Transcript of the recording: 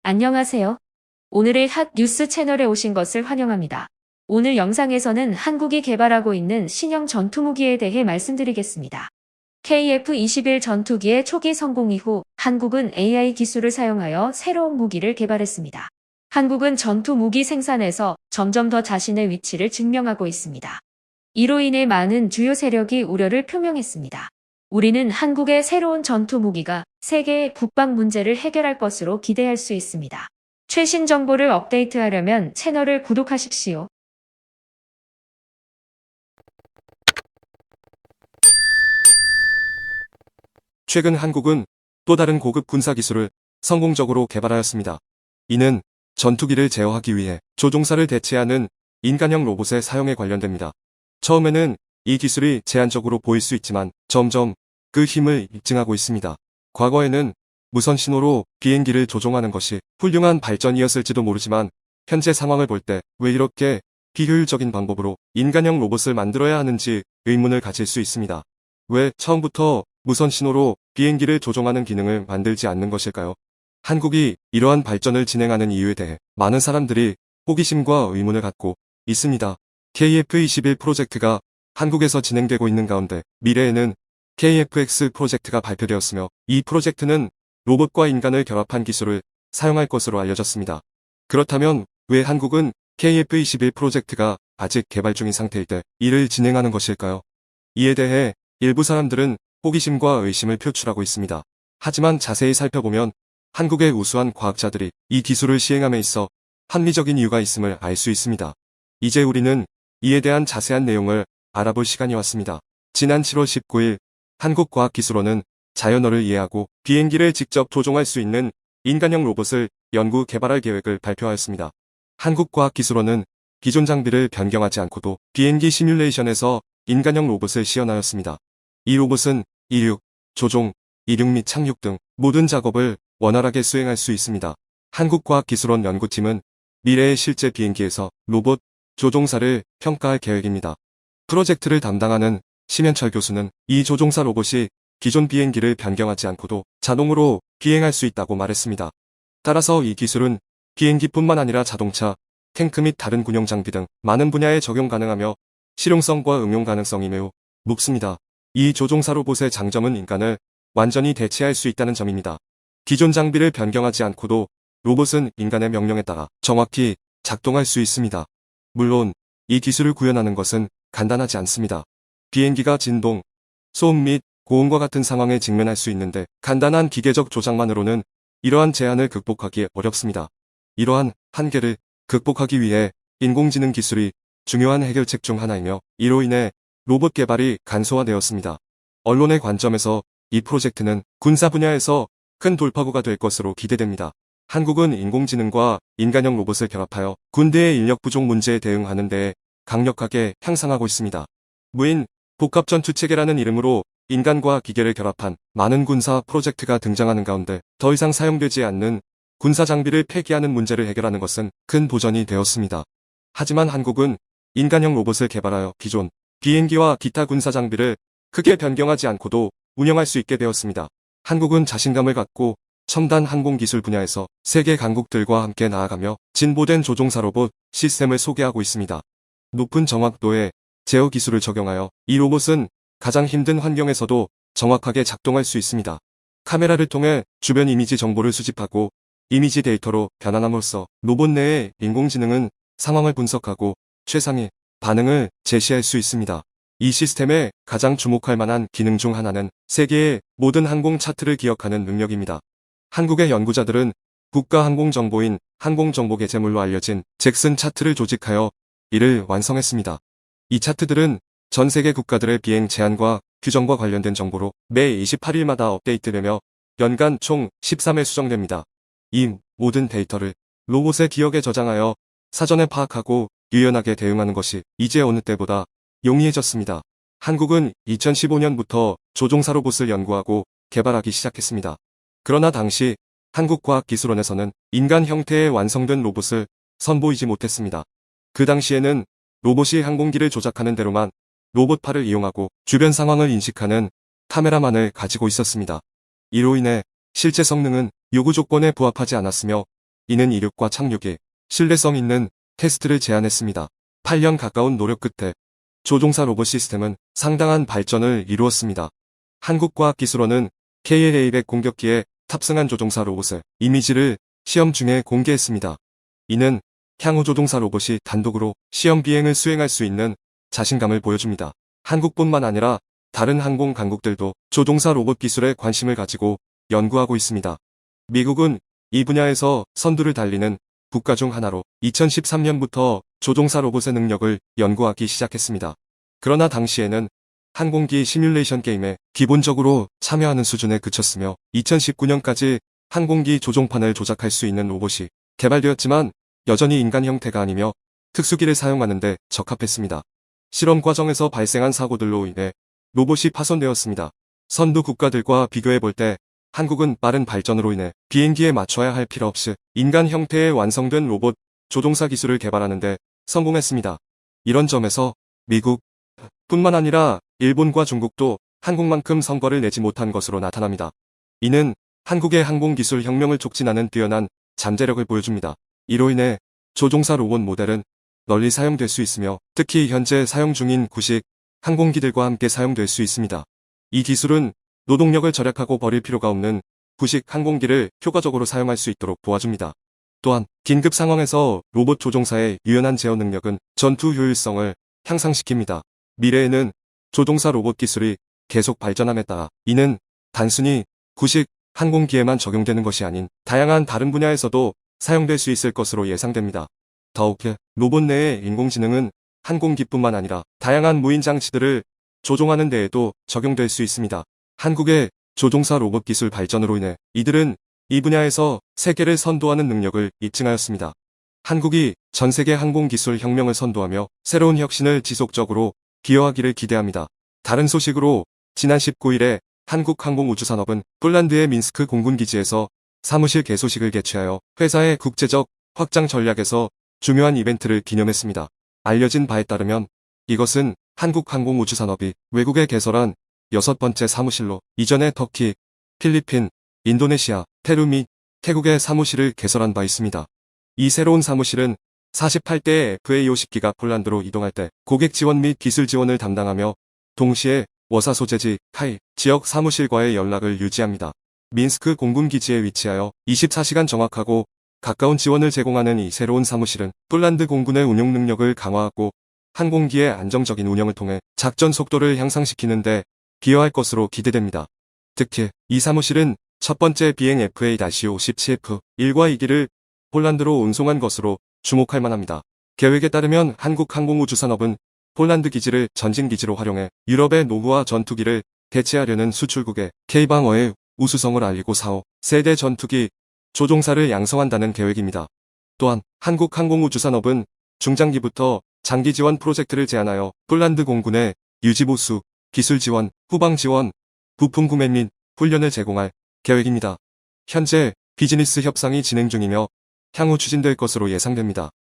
안녕하세요. 오늘의 핫 뉴스 채널에 오신 것을 환영합니다. 오늘 영상에서는 한국이 개발하고 있는 신형 전투무기에 대해 말씀드리겠습니다. KF-21 전투기의 초기 성공 이후 한국은 AI 기술을 사용하여 새로운 무기를 개발했습니다. 한국은 전투무기 생산에서 점점 더 자신의 위치를 증명하고 있습니다. 이로 인해 많은 주요 세력이 우려를 표명했습니다. 우리는 한국의 새로운 전투무기가 세계의 국방 문제를 해결할 것으로 기대할 수 있습니다. 최신 정보를 업데이트하려면 채널을 구독하십시오. 최근 한국은 또 다른 고급 군사 기술을 성공적으로 개발하였습니다. 이는 전투기를 제어하기 위해 조종사를 대체하는 인간형 로봇의 사용에 관련됩니다. 처음에는 이 기술이 제한적으로 보일 수 있지만 점점 그 힘을 입증하고 있습니다. 과거에는 무선 신호로 비행기를 조종하는 것이 훌륭한 발전이었을지도 모르지만 현재 상황을 볼 때 왜 이렇게 비효율적인 방법으로 인간형 로봇을 만들어야 하는지 의문을 가질 수 있습니다. 왜 처음부터 무선 신호로 비행기를 조종하는 기능을 만들지 않는 것일까요? 한국이 이러한 발전을 진행하는 이유에 대해 많은 사람들이 호기심과 의문을 갖고 있습니다. KF-21 프로젝트가 한국에서 진행되고 있는 가운데 미래에는 KF-X 프로젝트가 발표되었으며 이 프로젝트는 로봇과 인간을 결합한 기술을 사용할 것으로 알려졌습니다. 그렇다면 왜 한국은 KF-21 프로젝트가 아직 개발 중인 상태일 때 이를 진행하는 것일까요? 이에 대해 일부 사람들은 호기심과 의심을 표출하고 있습니다. 하지만 자세히 살펴보면 한국의 우수한 과학자들이 이 기술을 시행함에 있어 합리적인 이유가 있음을 알 수 있습니다. 이제 우리는 이에 대한 자세한 내용을 알아볼 시간이 왔습니다. 지난 7월 19일 한국과학기술원은 자연어를 이해하고 비행기를 직접 조종할 수 있는 인간형 로봇을 연구 개발할 계획을 발표하였습니다. 한국과학기술원은 기존 장비를 변경하지 않고도 비행기 시뮬레이션에서 인간형 로봇을 시연하였습니다. 이 로봇은 이륙, 조종, 이륙 및 착륙 등 모든 작업을 원활하게 수행할 수 있습니다. 한국과학기술원 연구팀은 미래의 실제 비행기에서 로봇 조종사를 평가할 계획입니다. 프로젝트를 담당하는 심현철 교수는 이 조종사 로봇이 기존 비행기를 변경하지 않고도 자동으로 비행할 수 있다고 말했습니다. 따라서 이 기술은 비행기뿐만 아니라 자동차, 탱크 및 다른 군용 장비 등 많은 분야에 적용 가능하며 실용성과 응용 가능성이 매우 높습니다. 이 조종사 로봇의 장점은 인간을 완전히 대체할 수 있다는 점입니다. 기존 장비를 변경하지 않고도 로봇은 인간의 명령에 따라 정확히 작동할 수 있습니다. 물론 이 기술을 구현하는 것은 간단하지 않습니다. 비행기가 진동, 소음 및 고온과 같은 상황에 직면할 수 있는데 간단한 기계적 조작만으로는 이러한 제한을 극복하기 어렵습니다. 이러한 한계를 극복하기 위해 인공지능 기술이 중요한 해결책 중 하나이며 이로 인해 로봇 개발이 간소화되었습니다. 언론의 관점에서 이 프로젝트는 군사 분야에서 큰 돌파구가 될 것으로 기대됩니다. 한국은 인공지능과 인간형 로봇을 결합하여 군대의 인력 부족 문제에 대응하는 데 강력하게 향상하고 있습니다. 무인 복합전투체계라는 이름으로 인간과 기계를 결합한 많은 군사 프로젝트가 등장하는 가운데 더 이상 사용되지 않는 군사 장비를 폐기하는 문제를 해결하는 것은 큰 도전이 되었습니다. 하지만 한국은 인간형 로봇을 개발하여 기존 비행기와 기타 군사 장비를 크게 변경하지 않고도 운영할 수 있게 되었습니다. 한국은 자신감을 갖고 첨단 항공기술 분야에서 세계 강국들과 함께 나아가며 진보된 조종사 로봇 시스템을 소개하고 있습니다. 높은 정확도의 제어 기술을 적용하여 이 로봇은 가장 힘든 환경에서도 정확하게 작동할 수 있습니다. 카메라를 통해 주변 이미지 정보를 수집하고 이미지 데이터로 변환함으로써 로봇 내의 인공지능은 상황을 분석하고 최상의 반응을 제시할 수 있습니다. 이 시스템의 가장 주목할 만한 기능 중 하나는 세계의 모든 항공 차트를 기억하는 능력입니다. 한국의 연구자들은 국가항공정보인 항공정보개재물로 알려진 잭슨 차트를 조직하여 이를 완성했습니다. 이 차트들은 전 세계 국가들의 비행 제한과 규정과 관련된 정보로 매 28일마다 업데이트되며 연간 총 13회 수정됩니다. 이 모든 데이터를 로봇의 기억에 저장하여 사전에 파악하고 유연하게 대응하는 것이 이제 어느 때보다 용이해졌습니다. 한국은 2015년부터 조종사 로봇을 연구하고 개발하기 시작했습니다. 그러나 당시 한국과학기술원에서는 인간 형태의 완성된 로봇을 선보이지 못했습니다. 그 당시에는 로봇이 항공기를 조작하는 대로만 로봇팔을 이용하고 주변 상황을 인식하는 카메라만을 가지고 있었습니다. 이로 인해 실제 성능은 요구 조건에 부합하지 않았으며 이는 이륙과 착륙에 신뢰성 있는 테스트를 제안했습니다. 8년 가까운 노력 끝에 조종사 로봇 시스템은 상당한 발전을 이루었습니다. 한국과학기술원은 KLA-100 공격기에 탑승한 조종사 로봇의 이미지를 시험 중에 공개했습니다. 이는 향후 조종사 로봇이 단독으로 시험 비행을 수행할 수 있는 자신감을 보여줍니다. 한국뿐만 아니라 다른 항공 강국들도 조종사 로봇 기술에 관심을 가지고 연구하고 있습니다. 미국은 이 분야에서 선두를 달리는 국가 중 하나로 2013년부터 조종사 로봇의 능력을 연구하기 시작했습니다. 그러나 당시에는 항공기 시뮬레이션 게임에 기본적으로 참여하는 수준에 그쳤으며 2019년까지 항공기 조종판을 조작할 수 있는 로봇이 개발되었지만 여전히 인간 형태가 아니며 특수기를 사용하는 데 적합했습니다. 실험 과정에서 발생한 사고들로 인해 로봇이 파손되었습니다. 선두 국가들과 비교해 볼 때 한국은 빠른 발전으로 인해 비행기에 맞춰야 할 필요 없이 인간 형태의 완성된 로봇 조종사 기술을 개발하는 데 성공했습니다. 이런 점에서 미국 뿐만 아니라 일본과 중국도 한국만큼 성과를 내지 못한 것으로 나타납니다. 이는 한국의 항공기술 혁명을 촉진하는 뛰어난 잠재력을 보여줍니다. 이로 인해 조종사 로봇 모델은 널리 사용될 수 있으며 특히 현재 사용 중인 구식 항공기들과 함께 사용될 수 있습니다. 이 기술은 노동력을 절약하고 버릴 필요가 없는 구식 항공기를 효과적으로 사용할 수 있도록 도와줍니다. 또한 긴급 상황에서 로봇 조종사의 유연한 제어 능력은 전투 효율성을 향상시킵니다. 미래에는 조종사 로봇 기술이 계속 발전함에 따라 이는 단순히 구식 항공기에만 적용되는 것이 아닌 다양한 다른 분야에서도 사용될 수 있을 것으로 예상됩니다. 더욱 로봇 내의 인공지능은 항공기뿐만 아니라 다양한 무인 장치들을 조종하는 데에도 적용될 수 있습니다. 한국의 조종사 로봇 기술 발전으로 인해 이들은 이 분야에서 세계를 선도하는 능력을 입증하였습니다. 한국이 전 세계 항공기술 혁명을 선도하며 새로운 혁신을 지속적으로 기여하기를 기대합니다. 다른 소식으로 지난 19일에 한국항공우주산업은 폴란드의 민스크 공군기지에서 사무실 개소식을 개최하여 회사의 국제적 확장 전략에서 중요한 이벤트를 기념했습니다. 알려진 바에 따르면 이것은 한국항공우주산업이 외국에 개설한 6번째 사무실로 이전에 터키, 필리핀, 인도네시아, 페루 및 태국의 사무실을 개설한 바 있습니다. 이 새로운 사무실은 48대의 FA50기가 폴란드로 이동할 때 고객 지원 및 기술 지원을 담당하며 동시에 워사 소재지 카이 지역 사무실과의 연락을 유지합니다. 민스크 공군기지에 위치하여 24시간 정확하고 가까운 지원을 제공하는 이 새로운 사무실은 폴란드 공군의 운용 능력을 강화하고 항공기의 안정적인 운영을 통해 작전 속도를 향상시키는 데 기여할 것으로 기대됩니다. 특히 이 사무실은 첫 번째 비행 FA-57F1과 2기를 폴란드로 운송한 것으로 주목할 만합니다. 계획에 따르면 한국항공우주산업은 폴란드 기지를 전진기지로 활용해 유럽의 노후화 전투기를 대체하려는 수출국의 K방어의 우수성을 알리고 4호 세대 전투기 조종사를 양성한다는 계획입니다. 또한 한국항공우주산업은 중장기부터 장기 지원 프로젝트를 제안하여 폴란드 공군의 유지보수, 기술 지원, 후방 지원, 부품 구매 및 훈련을 제공할 계획입니다. 현재 비즈니스 협상이 진행 중이며 향후 추진될 것으로 예상됩니다.